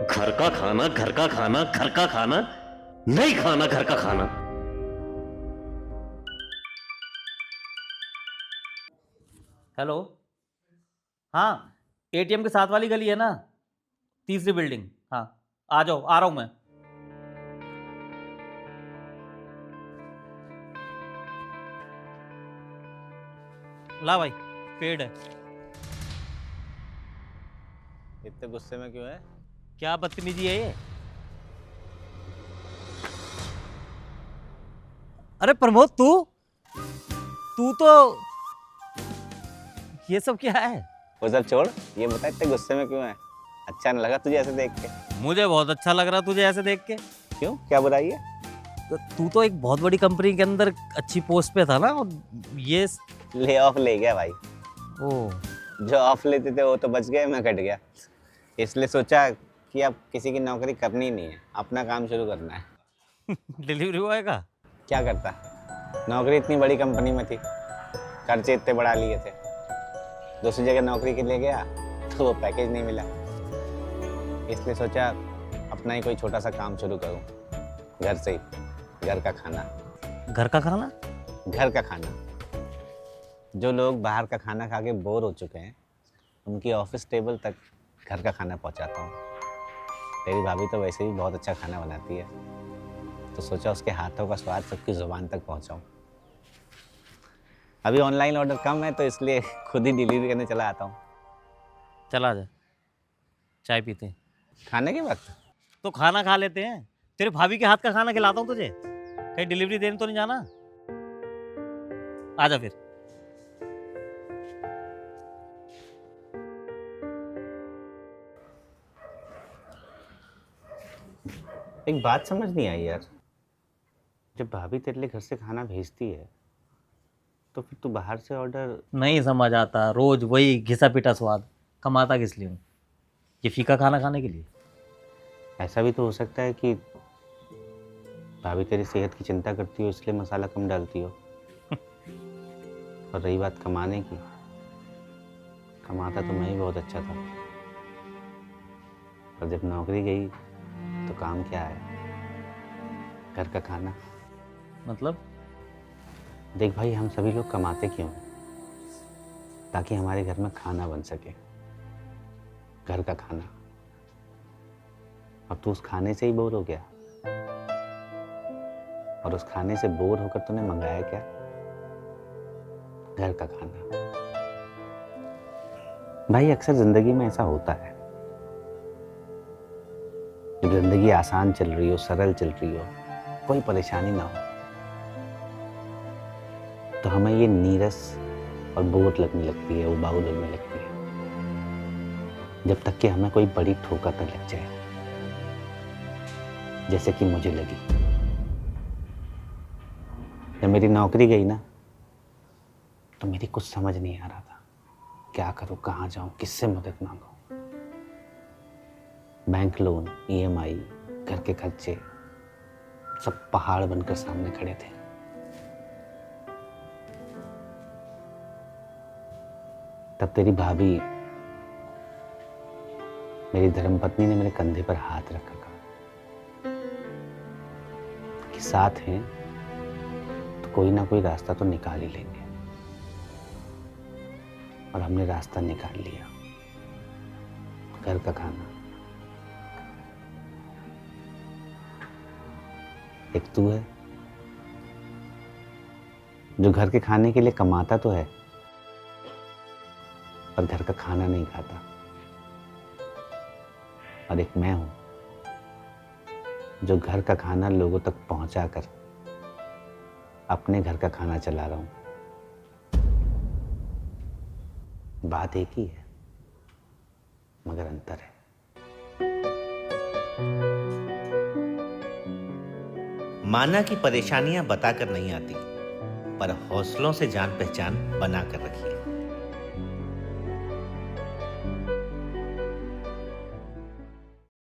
घर का खाना, घर का खाना, घर का खाना, नहीं खाना घर का खाना। हेलो। हाँ, एटीएम के साथ वाली गली है ना, तीसरी बिल्डिंग। हाँ, आ जाओ, आ रहा हूं मैं। ला भाई, पेड़ है। इतने गुस्से में क्यों है? क्या बदतमीजी है ये? अरे प्रमोद, तू तू तो ये सब क्या है? वो सब छोड़, ये बता इतने गुस्से में क्यों है? अच्छा नहीं लगा तुझे ऐसे देख के? मुझे बहुत अच्छा लग रहा तुझे ऐसे देख के। क्यों, क्या बुराई है? तो तू तो एक बहुत बड़ी कंपनी के अंदर अच्छी पोस्ट पे था ना, और ये ले ऑफ ले गया भाई। ओ जो ऑफ लेते थे वो तो बच गए, मैं कट गया। इसलिए सोचा कि अब किसी की नौकरी करनी नहीं है, अपना काम शुरू करना है। डिलीवरी बॉय का। क्या करता, नौकरी इतनी बड़ी कंपनी में थी, खर्चे इतने बढ़ा लिए थे। दूसरी जगह नौकरी के लिए गया तो वो पैकेज नहीं मिला, इसलिए सोचा अपना ही कोई छोटा सा काम शुरू करूं, घर से ही। घर का खाना। घर का खाना? घर का खाना। जो लोग बाहर का खाना खा के बोर हो चुके हैं, उनकी ऑफिस टेबल तक घर का खाना पहुंचाता हूँ। तेरी भाभी तो वैसे भी बहुत अच्छा खाना बनाती है, तो सोचा उसके हाथों का स्वाद सबकी ज़ुबान तक पहुंचाऊं। अभी ऑनलाइन ऑर्डर कम है, तो इसलिए खुद ही डिलीवरी करने चला आता हूँ। चला जा, चाय पीते हैं। खाने के वक्त तो खाना खा लेते हैं, तेरे भाभी के हाथ का खाना खिलाता हूँ तुझे। कहीं डिलीवरी देने तो नहीं जाना? आजा फिर। एक बात समझ नहीं आई यार, जब भाभी तेरे लिए घर से खाना भेजती है तो फिर तू बाहर से ऑर्डर। नहीं समझ आता, रोज वही घिसा पिटा स्वाद। कमाता किस लिए हूँ? ये फीका खाना खाने के लिए? ऐसा भी तो हो सकता है कि भाभी तेरी सेहत की चिंता करती हो, इसलिए मसाला कम डालती हो। और रही बात कमाने की, कमाता तो मैं ही बहुत अच्छा था, पर जब नौकरी गई तो काम क्या है? घर का खाना। मतलब? देख भाई, हम सभी लोग कमाते क्यों हैं? ताकि हमारे घर में खाना बन सके, घर का खाना। अब तू उस खाने से ही बोर हो गया, और उस खाने से बोर होकर तूने मंगाया क्या? घर का खाना। भाई अक्सर जिंदगी में ऐसा होता है, जब जिंदगी आसान चल रही हो, सरल चल रही हो, कोई परेशानी ना हो, तो हमें ये नीरस और बोर लगने लगती है, उबाऊ लगने लगती है, जब तक कि हमें कोई बड़ी ठोकर न लग जाए, जैसे कि मुझे लगी। जब मेरी नौकरी गई ना, तो मेरी कुछ समझ नहीं आ रहा था, क्या करूं, कहाँ जाऊं, किससे मदद मांगूं। बैंक लोन, ईएमआई, घर के खर्चे सब पहाड़ बनकर सामने खड़े थे। तब तेरी भाभी, मेरी धर्मपत्नी ने मेरे कंधे पर हाथ रखा, कि साथ हैं तो कोई ना कोई रास्ता तो निकाल ही लेंगे। और हमने रास्ता निकाल लिया, घर का खाना। एक तू है जो घर के खाने के लिए कमाता तो है, पर घर का खाना नहीं खाता। और एक मैं हूं जो घर का खाना लोगों तक पहुंचाकर अपने घर का खाना चला रहा हूं। बात एक ही है, मगर अंतर है। माना कि परेशानियां बताकर नहीं आती, पर हौसलों से जान पहचान बना कर रखिए।